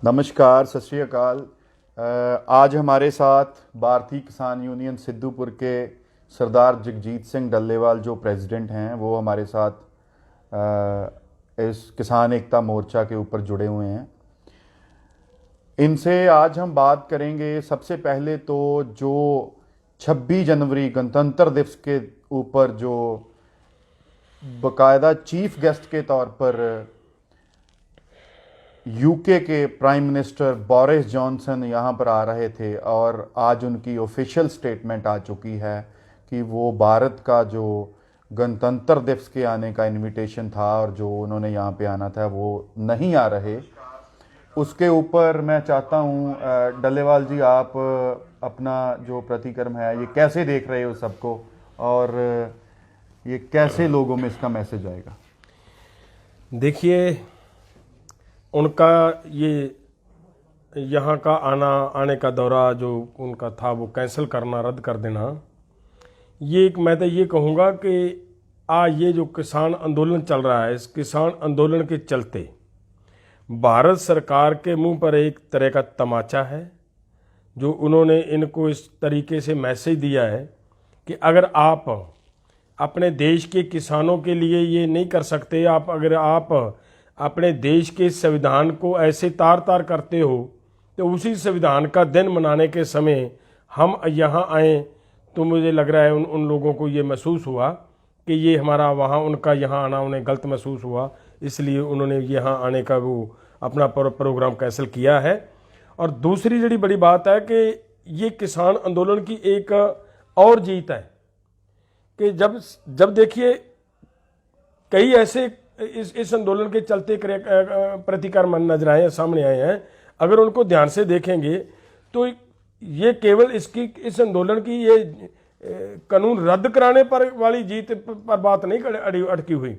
नमस्कार, सत श्री अकाल। आज हमारे साथ भारतीय किसान यूनियन सिद्धूपुर के सरदार जगजीत सिंह डल्लेवाल जो प्रेसिडेंट हैं, वो हमारे साथ इस किसान एकता मोर्चा के ऊपर जुड़े हुए हैं। इनसे आज हम बात करेंगे। सबसे पहले तो जो 26 जनवरी गणतंत्र दिवस के ऊपर जो बाकायदा चीफ गेस्ट के तौर पर यूके के प्राइम मिनिस्टर बोरिस जॉनसन यहाँ पर आ रहे थे और आज उनकी ऑफिशियल स्टेटमेंट आ चुकी है कि वो भारत का जो गणतंत्र दिवस के आने का इनविटेशन था और जो उन्होंने यहाँ पे आना था वो नहीं आ रहे। उसके ऊपर मैं चाहता हूँ डल्लेवाल जी, आप अपना जो प्रतिक्रम है ये कैसे देख रहे हो सबको, और ये कैसे लोगों में इसका मैसेज आएगा? देखिए, उनका ये यहाँ का आने का दौरा जो उनका था वो कैंसिल करना, रद्द कर देना, ये एक, मैं तो ये कहूँगा कि ये जो किसान आंदोलन चल रहा है, इस किसान आंदोलन के चलते भारत सरकार के मुंह पर एक तरह का तमाचा है। जो उन्होंने इनको इस तरीके से मैसेज दिया है कि अगर आप अपने देश के किसानों के लिए ये नहीं कर सकते, अगर आप अपने देश के संविधान को ऐसे तार तार करते हो, तो उसी संविधान का दिन मनाने के समय हम यहाँ आए तो मुझे लग रहा है उन लोगों को ये महसूस हुआ कि ये हमारा वहाँ उनका यहाँ आना उन्हें गलत महसूस हुआ, इसलिए उन्होंने यहाँ आने का वो अपना प्रोग्राम कैंसिल किया है। और दूसरी बड़ी बड़ी बात है कि ये किसान आंदोलन की एक और जीत है कि जब देखिए कई ऐसे इस आंदोलन के चलते प्रतिक्रम नजर आए हैं, सामने आए हैं। अगर उनको ध्यान से देखेंगे तो ये केवल इस आंदोलन की ये कानून रद्द कराने पर वाली जीत पर बात नहीं अटकी हुई,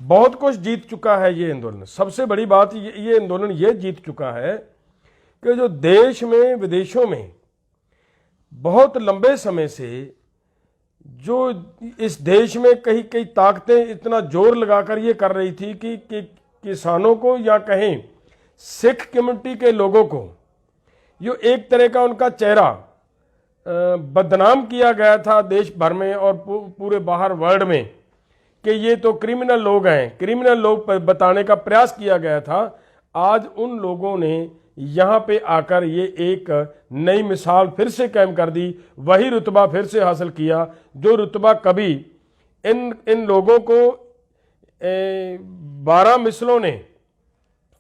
बहुत कुछ जीत चुका है ये आंदोलन। सबसे बड़ी बात ये आंदोलन ये जीत चुका है कि जो देश में विदेशों में बहुत लंबे समय से जो इस देश में कई ताकतें इतना जोर लगाकर ये कर रही थी कि किसानों को या कहें सिख कम्युनिटी के लोगों को जो एक तरह का उनका चेहरा बदनाम किया गया था देश भर में और पूरे बाहर वर्ल्ड में कि ये तो क्रिमिनल लोग हैं, क्रिमिनल लोग बताने का प्रयास किया गया था। आज उन लोगों ने यहाँ पे आकर ये एक नई मिसाल फिर से कायम कर दी, वही रुतबा फिर से हासिल किया जो रुतबा कभी इन लोगों को 12 मिसलों ने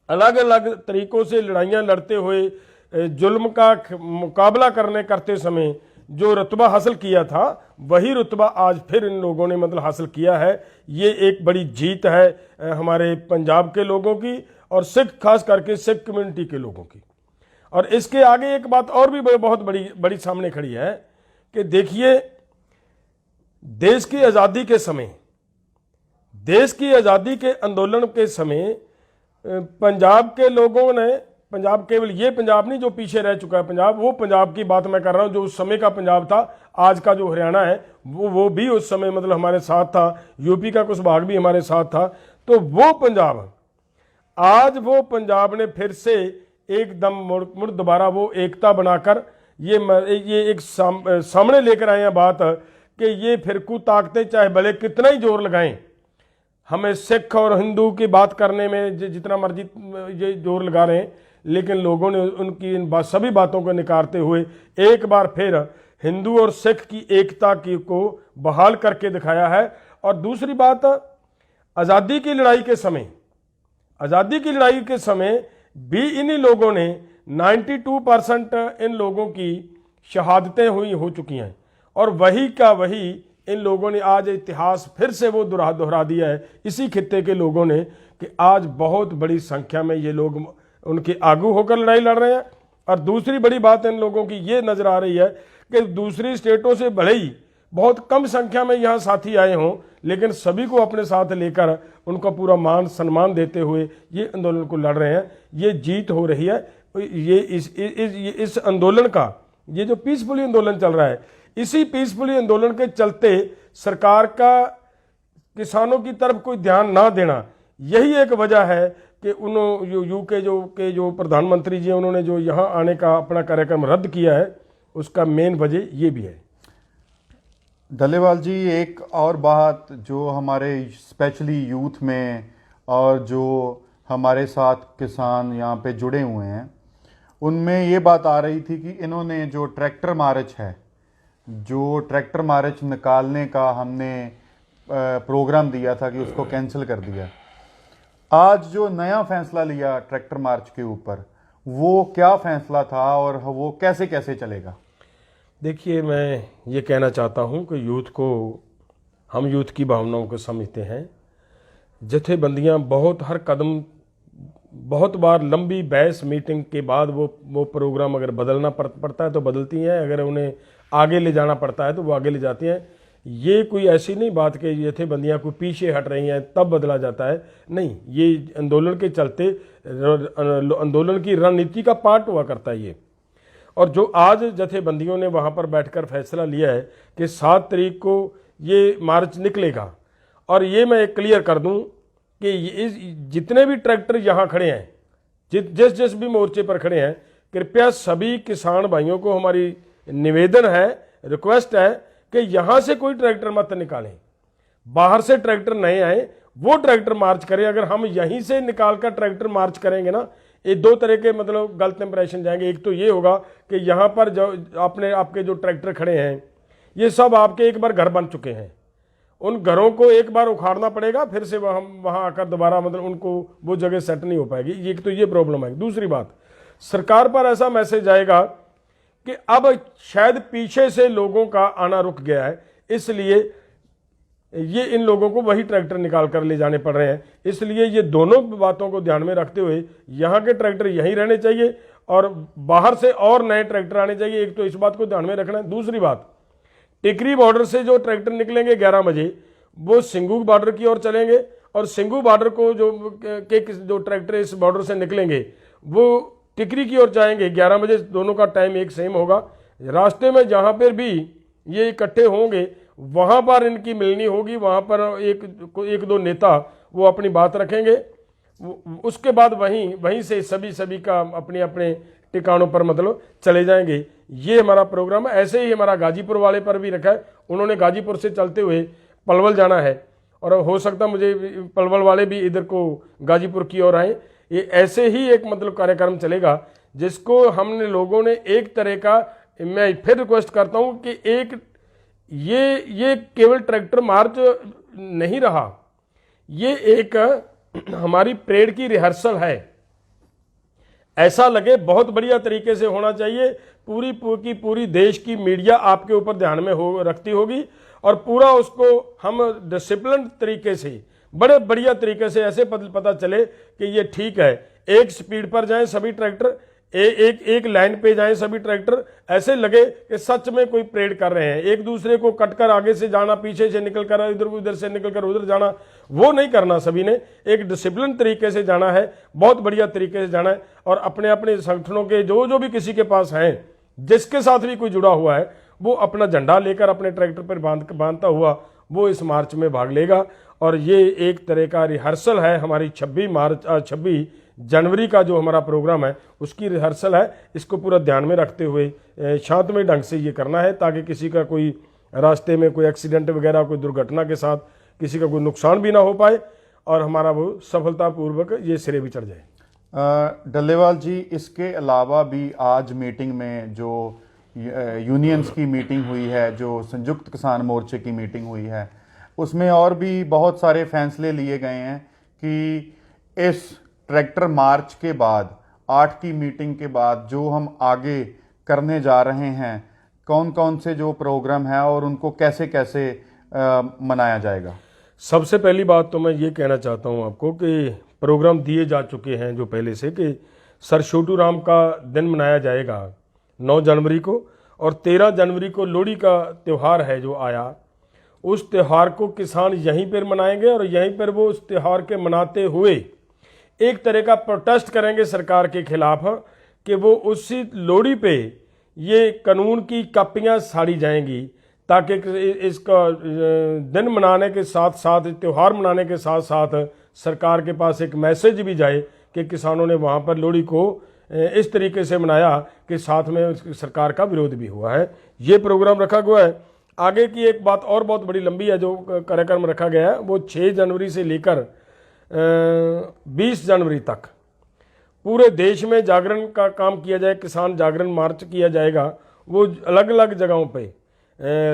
अलग अलग तरीकों से लड़ाइयाँ लड़ते हुए जुल्म का मुकाबला करते समय जो रुतबा हासिल किया था, वही रुतबा आज फिर इन लोगों ने मतलब हासिल किया है। ये एक बड़ी जीत है हमारे पंजाब के लोगों की और खास करके सिख कम्युनिटी के लोगों की। और इसके आगे एक बात और भी बहुत बड़ी सामने खड़ी है कि देखिए, देश की आज़ादी के समय, देश की आज़ादी के आंदोलन के समय पंजाब के लोगों ने, पंजाब केवल ये पंजाब नहीं जो पीछे रह चुका है पंजाब, वो पंजाब की बात मैं कर रहा हूँ जो उस समय का पंजाब था। आज का जो हरियाणा है वो भी उस समय मतलब हमारे साथ था, यूपी का कुछ भाग भी हमारे साथ था। तो वो पंजाब, आज वो पंजाब ने फिर से एकदम मुड़ दोबारा वो एकता बनाकर ये एक सामने लेकर आए हैं बात कि ये फिरकू ताकतें चाहे भले कितना ही जोर लगाएं, हमें सिख और हिंदू की बात करने में जितना मर्जी ये जोर लगा रहे हैं, लेकिन लोगों ने उनकी इन सभी बातों को निकारते हुए एक बार फिर हिंदू और सिख की एकता को बहाल करके दिखाया है। और दूसरी बात, आज़ादी की लड़ाई के समय भी इन्हीं लोगों ने 92% इन लोगों की शहादतें हो चुकी हैं और वही का वही इन लोगों ने आज इतिहास फिर से वो दोहरा दिया है इसी खित्ते के लोगों ने कि आज बहुत बड़ी संख्या में ये लोग उनके आगू होकर लड़ाई लड़ रहे हैं। और दूसरी बड़ी बात इन लोगों की ये नजर आ रही है कि दूसरी स्टेटों से भले ही बहुत कम संख्या में यहाँ साथी आए हों, लेकिन सभी को अपने साथ लेकर उनका पूरा मान सम्मान देते हुए ये आंदोलन को लड़ रहे हैं। ये जीत हो रही है। ये इस आंदोलन का, ये जो पीसफुली आंदोलन चल रहा है, इसी पीसफुली आंदोलन के चलते सरकार का किसानों की तरफ कोई ध्यान ना देना, यही एक वजह है कि यूके जो प्रधानमंत्री जी हैं, उन्होंने जो यहाँ आने का अपना कार्यक्रम रद्द किया है, उसका मेन वजह ये भी है। डल्लेवाल जी, एक और बात जो हमारे स्पेशली यूथ में और जो हमारे साथ किसान यहाँ पे जुड़े हुए हैं, उनमें ये बात आ रही थी कि इन्होंने जो ट्रैक्टर मार्च है, जो ट्रैक्टर मार्च निकालने का हमने प्रोग्राम दिया था कि उसको कैंसिल कर दिया। आज जो नया फैसला लिया ट्रैक्टर मार्च के ऊपर, वो क्या फैसला था और वो कैसे कैसे चलेगा? देखिए, मैं ये कहना चाहता हूँ कि हम यूथ की भावनाओं को समझते हैं। जथेबंदियाँ हर कदम बहुत बार लंबी बहस मीटिंग के बाद वो प्रोग्राम अगर बदलना पड़ता है तो बदलती हैं, अगर उन्हें आगे ले जाना पड़ता है तो वो आगे ले जाती हैं। ये कोई ऐसी नहीं बात कि जथेबंदियाँ कोई पीछे हट रही हैं तब बदला जाता है, नहीं। ये आंदोलन के चलते आंदोलन की रणनीति का पार्ट हुआ करता है ये। और जो आज जथेबंदियों ने वहाँ पर बैठकर फैसला लिया है कि 7 तारीख को ये मार्च निकलेगा, और ये मैं एक क्लियर कर दूं कि जितने भी ट्रैक्टर यहाँ खड़े हैं, जिस भी मोर्चे पर खड़े हैं, कृपया सभी किसान भाइयों को हमारी निवेदन है, रिक्वेस्ट है कि यहाँ से कोई ट्रैक्टर मत निकालें, बाहर से ट्रैक्टर नहीं आए, वो ट्रैक्टर मार्च करें। अगर हम यहीं से निकाल कर ट्रैक्टर मार्च करेंगे ना, ये 2 तरह के मतलब गलत इंप्रेशन जाएंगे। एक तो ये होगा कि यहाँ पर जो आपके जो ट्रैक्टर खड़े हैं, ये सब आपके एक बार घर बन चुके हैं, उन घरों को एक बार उखाड़ना पड़ेगा, फिर से वहाँ आकर दोबारा मतलब उनको वो जगह सेट नहीं हो पाएगी। एक तो ये प्रॉब्लम है। दूसरी बात, सरकार पर ऐसा मैसेज आएगा कि अब शायद पीछे से लोगों का आना रुक गया है, इसलिए ये इन लोगों को वही ट्रैक्टर निकाल कर ले जाने पड़ रहे हैं। इसलिए ये दोनों बातों को ध्यान में रखते हुए यहाँ के ट्रैक्टर यहीं रहने चाहिए और बाहर से और नए ट्रैक्टर आने चाहिए। एक तो इस बात को ध्यान में रखना है। दूसरी बात, टिकरी बॉर्डर से जो ट्रैक्टर निकलेंगे 11 बजे, वो सिंघू बॉर्डर की ओर चलेंगे, और सिंघू बॉर्डर को जो ट्रैक्टर इस बॉर्डर से निकलेंगे वो टिकरी की ओर जाएंगे 11 बजे। दोनों का टाइम एक सेम होगा। रास्ते में जहाँ पर भी ये इकट्ठे होंगे वहाँ पर इनकी मिलनी होगी, वहाँ पर एक दो नेता वो अपनी बात रखेंगे। उसके बाद वहीं से सभी का अपने अपने ठिकानों पर मतलब चले जाएंगे। ये हमारा प्रोग्राम है। ऐसे ही हमारा गाजीपुर वाले पर भी रखा है, उन्होंने गाजीपुर से चलते हुए पलवल जाना है, और हो सकता मुझे पलवल वाले भी इधर को गाजीपुर की ओर आए। ये ऐसे ही एक मतलब कार्यक्रम चलेगा जिसको हमने लोगों ने एक तरह का, मैं फिर रिक्वेस्ट करता हूँ कि एक ये केवल ट्रैक्टर मार्च नहीं रहा, ये एक हमारी परेड की रिहर्सल है। ऐसा लगे बहुत बढ़िया तरीके से होना चाहिए। पूरी देश की मीडिया आपके ऊपर ध्यान में रखती होगी, और पूरा उसको हम डिसिप्लिन तरीके से बड़े बढ़िया तरीके से ऐसे पता चले कि ये ठीक है। एक स्पीड पर जाएं सभी ट्रैक्टर, एक लाइन पे जाएं सभी ट्रैक्टर, ऐसे लगे कि सच में कोई परेड कर रहे हैं। एक दूसरे को कटकर आगे से जाना, पीछे से निकलकर इधर से निकलकर उधर जाना, वो नहीं करना। सभी ने एक डिसिप्लिन तरीके से जाना है, बहुत बढ़िया तरीके से जाना है। और अपने अपने संगठनों के जो भी किसी के पास हैं, जिसके साथ भी कोई जुड़ा हुआ है, वो अपना झंडा लेकर अपने ट्रैक्टर पर बांधता हुआ वो इस मार्च में भाग लेगा। और ये एक तरह का रिहर्सल है हमारी 26 जनवरी का जो हमारा प्रोग्राम है उसकी रिहर्सल है। इसको पूरा ध्यान में रखते हुए शांतमय ढंग से ये करना है, ताकि किसी का कोई रास्ते में कोई एक्सीडेंट वगैरह, कोई दुर्घटना के साथ किसी का कोई नुकसान भी ना हो पाए, और हमारा वो सफलतापूर्वक ये सिरे भी चढ़ जाए। डल्लेवाल जी, इसके अलावा भी आज मीटिंग में जो यूनियंस की मीटिंग हुई है, जो संयुक्त किसान मोर्चे की मीटिंग हुई है, उसमें और भी बहुत सारे फैसले लिए गए हैं कि इस ट्रैक्टर मार्च के बाद 8 की मीटिंग के बाद जो हम आगे करने जा रहे हैं, कौन कौन से जो प्रोग्राम है और उनको कैसे कैसे मनाया जाएगा। सबसे पहली बात तो मैं ये कहना चाहता हूँ आपको कि प्रोग्राम दिए जा चुके हैं जो पहले से, कि सर छोटू राम का दिन मनाया जाएगा 9 जनवरी को, और 13 जनवरी को लोहड़ी का त्यौहार है जो आया, उस त्यौहार को किसान यहीं पर मनाएंगे, और यहीं पर वो उस त्यौहार के मनाते हुए एक तरह का प्रोटेस्ट करेंगे सरकार के खिलाफ कि वो उसी लोहड़ी पे ये कानून की कापियां साड़ी जाएंगी, ताकि इसका दिन मनाने के साथ साथ, त्यौहार मनाने के साथ साथ सरकार के पास एक मैसेज भी जाए कि किसानों ने वहाँ पर लोहड़ी को इस तरीके से मनाया कि साथ में सरकार का विरोध भी हुआ है। ये प्रोग्राम रखा हुआ है। आगे की एक बात और बहुत बड़ी लंबी है जो कार्यक्रम रखा गया है, वो 6 जनवरी से लेकर 20 जनवरी तक पूरे देश में जागरण का काम किया जाए। किसान जागरण मार्च किया जाएगा। वो अलग अलग जगहों पे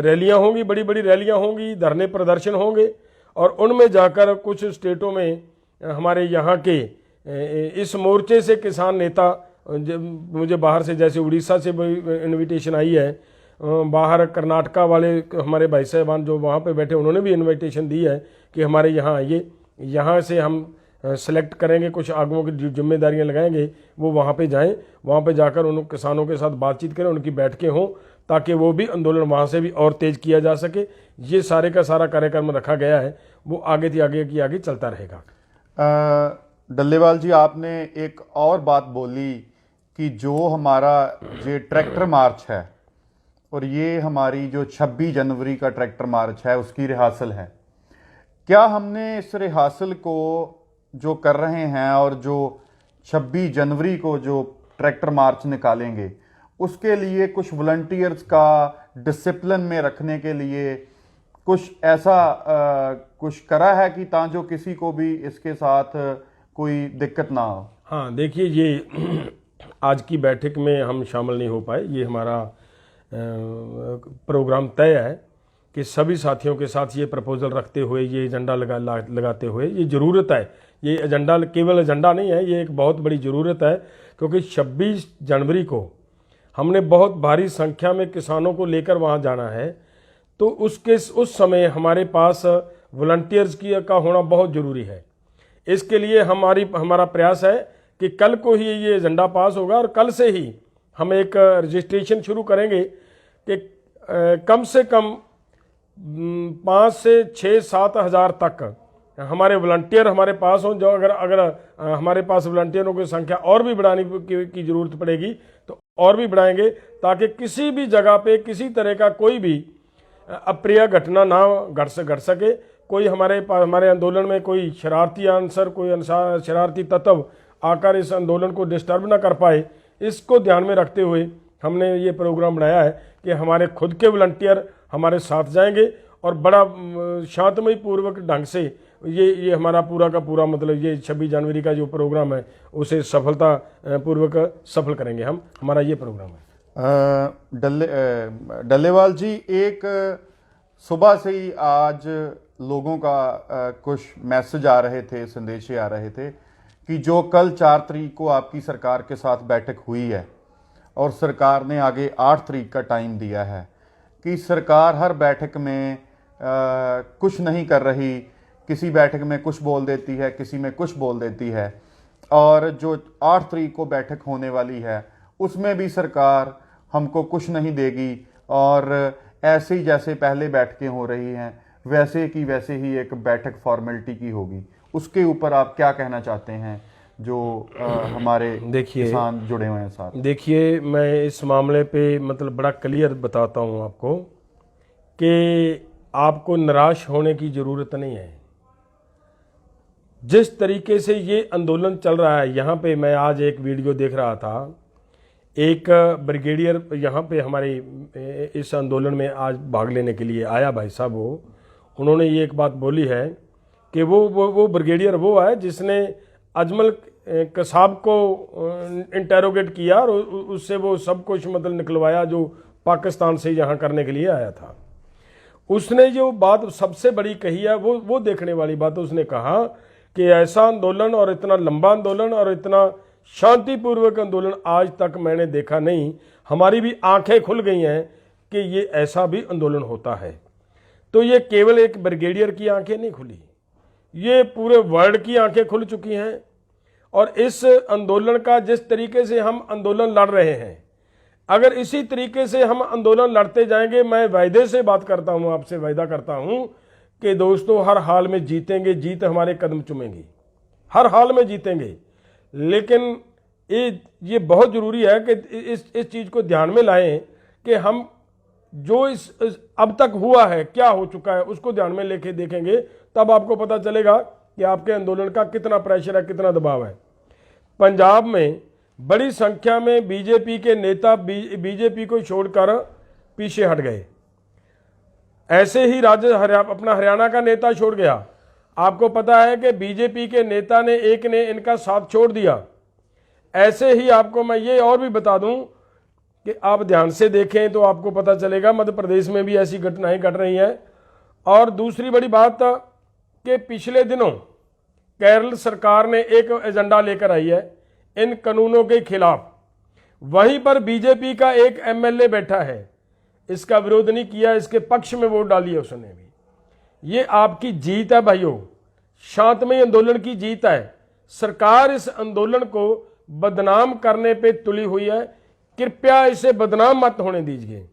रैलियां होंगी, बड़ी बड़ी रैलियां होंगी, धरने प्रदर्शन होंगे और उनमें जाकर कुछ स्टेटों में हमारे यहाँ के इस मोर्चे से किसान नेता, मुझे बाहर से जैसे उड़ीसा से इनविटेशन आई है, बाहर कर्नाटका वाले हमारे भाई साहबान जो वहाँ पे बैठे उन्होंने भी इनविटेशन दी है कि हमारे यहाँ आइए, यहाँ से हम सेलेक्ट करेंगे, कुछ आगुओं की जिम्मेदारियां लगाएंगे, वो वहाँ पे जाएं, वहाँ पे जाकर उन किसानों के साथ बातचीत करें, उनकी बैठकें हों ताकि वो भी आंदोलन वहाँ से भी और तेज किया जा सके। ये सारे का सारा कार्यक्रम रखा गया है, वो आगे थी आगे चलता रहेगा। डल्लेवाल जी, आपने एक और बात बोली कि जो हमारा ये ट्रैक्टर मार्च है और ये हमारी जो 26 जनवरी का ट्रैक्टर मार्च है उसकी रिहर्सल है। क्या हमने इस रिहर्सल को जो कर रहे हैं और जो 26 जनवरी को जो ट्रैक्टर मार्च निकालेंगे उसके लिए कुछ वॉलंटियर्स का डिसिप्लिन में रखने के लिए कुछ ऐसा कुछ करा है कि ताकि किसी को भी इसके साथ कोई दिक्कत ना हो? हाँ, देखिए, ये आज की बैठक में हम शामिल नहीं हो पाए। ये हमारा प्रोग्राम तय है कि सभी साथियों के साथ ये प्रपोजल रखते हुए, ये एजेंडा लगाते हुए, ये ज़रूरत है। ये एजेंडा केवल एजेंडा नहीं है, ये एक बहुत बड़ी ज़रूरत है क्योंकि 26 जनवरी को हमने बहुत भारी संख्या में किसानों को लेकर वहाँ जाना है। तो उस समय हमारे पास वॉलंटियर्स का होना बहुत ज़रूरी है। इसके लिए हमारा प्रयास है कि कल को ही ये एजेंडा पास होगा और कल से ही हम एक रजिस्ट्रेशन शुरू करेंगे कि कम से कम 5 से 6-7 हज़ार तक हमारे वॉलंटियर हमारे पास हों। जो अगर हमारे पास वॉलंटियरों की संख्या और भी बढ़ाने की ज़रूरत पड़ेगी तो और भी बढ़ाएंगे ताकि किसी भी जगह पे किसी तरह का कोई भी अप्रिय घटना ना घट सके। कोई हमारे आंदोलन में कोई शरारती आंसर, कोई शरारती तत्व आकर इस आंदोलन को डिस्टर्ब ना कर पाए, इसको ध्यान में रखते हुए हमने ये प्रोग्राम बनाया है कि हमारे खुद के वॉलंटियर हमारे साथ जाएंगे और बड़ा शांतमय पूर्वक ढंग से ये हमारा पूरा का पूरा मतलब ये 26 जनवरी का जो प्रोग्राम है उसे सफलता पूर्वक सफल करेंगे हम। हमारा ये प्रोग्राम है। डल्लेवाल जी, एक सुबह से ही आज लोगों का कुछ मैसेज आ रहे थे, संदेशे आ रहे थे कि जो कल 4 तारीख को आपकी सरकार के साथ बैठक हुई है और सरकार ने आगे 8 तारीख का टाइम दिया है कि सरकार हर बैठक में कुछ नहीं कर रही, किसी बैठक में कुछ बोल देती है, किसी में कुछ बोल देती है, और जो 8 तारीख को बैठक होने वाली है उसमें भी सरकार हमको कुछ नहीं देगी और ऐसे ही जैसे पहले बैठकें हो रही हैं वैसे की वैसे ही एक बैठक फॉर्मेलिटी की होगी। उसके ऊपर आप क्या कहना चाहते हैं जो हमारे किसान जुड़े हुए हैं साथ? देखिए, मैं इस मामले पे मतलब बड़ा क्लियर बताता हूँ आपको कि आपको निराश होने की ज़रूरत नहीं है। जिस तरीके से ये आंदोलन चल रहा है, यहाँ पे मैं आज एक वीडियो देख रहा था, एक ब्रिगेडियर यहाँ पे हमारे इस आंदोलन में आज भाग लेने के लिए आया भाई साहब, उन्होंने ये एक बात बोली है कि वो ब्रिगेडियर वो है जिसने अजमल कसाब को इंटेरोगेट किया और उससे वो सब कुछ मतलब निकलवाया जो पाकिस्तान से यहाँ करने के लिए आया था। उसने जो बात सबसे बड़ी कही है वो देखने वाली बात, उसने कहा कि ऐसा आंदोलन और इतना लंबा आंदोलन और इतना शांतिपूर्वक आंदोलन आज तक मैंने देखा नहीं। हमारी भी आंखें खुल गई हैं कि ये ऐसा भी आंदोलन होता है। तो ये केवल एक ब्रिगेडियर की आंखें नहीं खुली, ये पूरे वर्ल्ड की आंखें खुल चुकी हैं। और इस आंदोलन का जिस तरीके से हम आंदोलन लड़ रहे हैं, अगर इसी तरीके से हम आंदोलन लड़ते जाएंगे, मैं वायदे से बात करता हूं, आपसे वायदा करता हूं कि दोस्तों हर हाल में जीतेंगे, जीत हमारे कदम चूमेगी, हर हाल में जीतेंगे। लेकिन ये बहुत ज़रूरी है कि इस चीज़ को ध्यान में लाएं कि हम जो इस अब तक हुआ है, क्या हो चुका है, उसको ध्यान में लेके देखेंगे, तब आपको पता चलेगा कि आपके आंदोलन का कितना प्रेशर है, कितना दबाव है। पंजाब में बड़ी संख्या में बीजेपी के नेता बीजेपी को छोड़कर पीछे हट गए। ऐसे ही अपना हरियाणा का नेता छोड़ गया। आपको पता है कि बीजेपी के नेता ने एक ने इनका साथ छोड़ दिया। ऐसे ही आपको मैं ये और भी बता दूं कि आप ध्यान से देखें तो आपको पता चलेगा मध्य प्रदेश में भी ऐसी घटनाएं घट रही हैं। और दूसरी बड़ी बात कि पिछले दिनों केरल सरकार ने एक एजेंडा लेकर आई है इन कानूनों के खिलाफ। वहीं पर बीजेपी का एक एमएलए बैठा है, इसका विरोध नहीं किया, इसके पक्ष में वोट डाली है उसने भी। ये आपकी जीत है भाइयों, शांतमय आंदोलन की जीत है। सरकार इस आंदोलन को बदनाम करने पे तुली हुई है, कृपया इसे बदनाम मत होने दीजिए।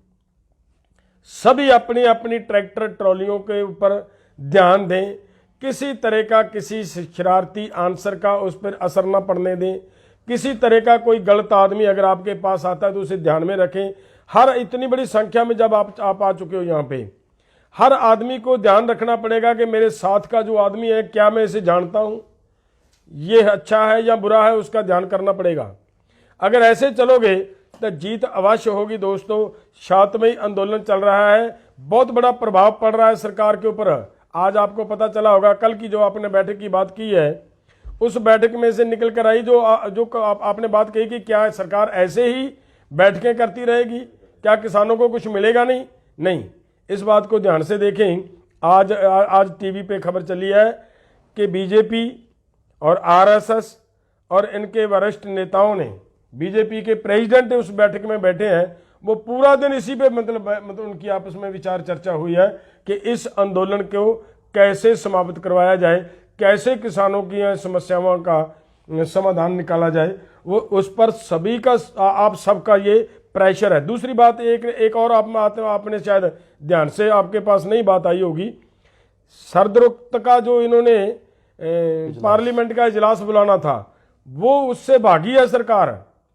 सभी अपनी अपनी ट्रैक्टर ट्रॉलियों के ऊपर ध्यान दें, किसी तरह का किसी शरारती आंसर का उस पर असर न पड़ने दें। किसी तरह का कोई गलत आदमी अगर आपके पास आता है तो उसे ध्यान में रखें। हर इतनी बड़ी संख्या में जब आप आ चुके हो यहाँ पे, हर आदमी को ध्यान रखना पड़ेगा कि मेरे साथ का जो आदमी है क्या मैं इसे जानता हूँ, ये अच्छा है या बुरा है, उसका ध्यान करना पड़ेगा। अगर ऐसे चलोगे तो जीत अवश्य होगी दोस्तों। शांतमय आंदोलन चल रहा है, बहुत बड़ा प्रभाव पड़ रहा है सरकार के ऊपर। आज आपको पता चला होगा कल की जो आपने बैठक की बात की है, उस बैठक में से निकल कर आई जो आपने बात कही कि क्या सरकार ऐसे ही बैठकें करती रहेगी, क्या किसानों को कुछ मिलेगा नहीं। इस बात को ध्यान से देखें। आज टीवी पे खबर चली है कि बीजेपी और आरएसएस और इनके वरिष्ठ नेताओं ने, बीजेपी के प्रेसिडेंट उस बैठक में बैठे हैं, वो पूरा दिन इसी पे मतलब उनकी आपस में विचार चर्चा हुई है कि इस आंदोलन को कैसे समाप्त करवाया जाए, कैसे किसानों की समस्याओं का समाधान निकाला जाए। वो उस पर सभी का आप सबका ये प्रेशर है। दूसरी बात एक और आपने शायद ध्यान से, आपके पास नहीं बात आई होगी, सर्वदलीय का जो इन्होंने पार्लियामेंट का इजलास बुलाना था, वो उससे भागी है सरकार।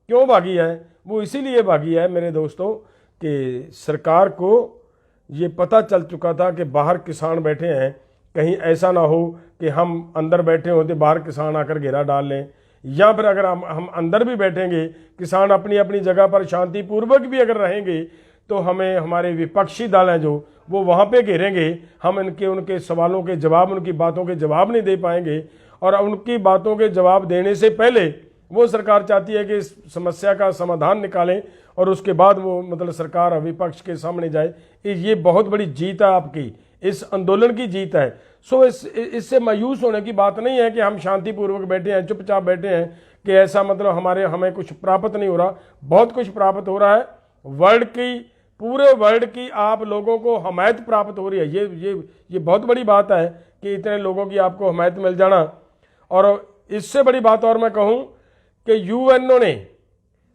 क्यों भागी है? वो इसीलिए भागी है मेरे दोस्तों कि सरकार को ये पता चल चुका था कि बाहर किसान बैठे हैं, कहीं ऐसा ना हो कि हम अंदर बैठे होते बाहर किसान आकर घेरा डाल लें, या फिर अगर हम अंदर भी बैठेंगे, किसान अपनी अपनी जगह पर शांतिपूर्वक भी अगर रहेंगे तो हमें हमारे विपक्षी दल हैं जो वो वहाँ पे घेरेंगे, हम उनके सवालों के जवाब, उनकी बातों के जवाब नहीं दे पाएंगे। और उनकी बातों के जवाब देने से पहले वो सरकार चाहती है कि इस समस्या का समाधान निकालें और उसके बाद वो मतलब सरकार विपक्ष के सामने जाए। ये बहुत बड़ी जीत है आपकी, इस आंदोलन की जीत है। सो इससे मायूस होने की बात नहीं है कि हम शांतिपूर्वक बैठे हैं, चुपचाप बैठे हैं, कि ऐसा मतलब हमें कुछ प्राप्त नहीं हो रहा। बहुत कुछ प्राप्त हो रहा है। पूरे वर्ल्ड की आप लोगों को हमायत प्राप्त हो रही है। ये बहुत बड़ी बात है कि इतने लोगों की आपको हमायत मिल जाना। और इससे बड़ी बात और मैं कहूँ कि यूएनओ ने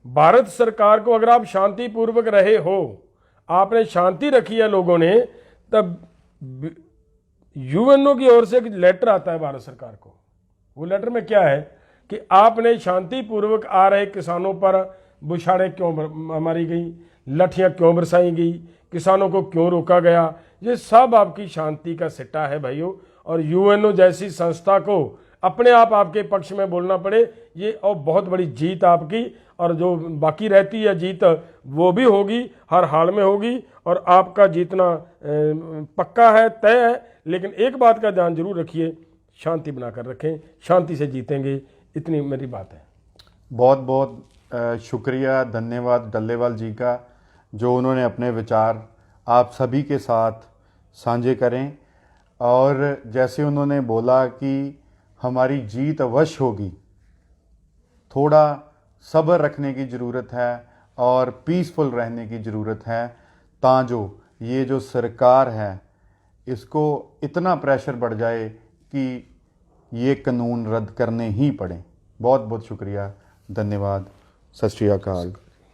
भारत सरकार को, अगर आप शांतिपूर्वक रहे हो, आपने शांति रखी है लोगों ने, तब यूएनओ की ओर से एक लेटर आता है भारत सरकार को। वो लेटर में क्या है कि आपने शांतिपूर्वक आ रहे किसानों पर बुछाड़ें क्यों मारी गई, लठियां क्यों बरसाई गई, किसानों को क्यों रोका गया, ये सब आपकी शांति का सिट्टा है भाइयों। और यूएनओ जैसी संस्था को अपने आप आपके पक्ष में बोलना पड़े, ये और बहुत बड़ी जीत आपकी। और जो बाकी रहती है जीत वो भी होगी, हर हाल में होगी, और आपका जीतना पक्का है, तय है। लेकिन एक बात का ध्यान जरूर रखिए, शांति बनाकर रखें, शांति से जीतेंगे। इतनी मेरी बात है। बहुत बहुत शुक्रिया, धन्यवाद डल्लेवाल जी का, जो उन्होंने अपने विचार आप सभी के साथ साझे करें। और जैसे उन्होंने बोला कि हमारी जीत अवश्य होगी, थोड़ा सब्र रखने की ज़रूरत है और पीसफुल रहने की ज़रूरत है, ताजो ये जो सरकार है इसको इतना प्रेशर बढ़ जाए कि ये कानून रद्द करने ही पड़े। बहुत बहुत शुक्रिया, धन्यवाद, सत श्री अकाल।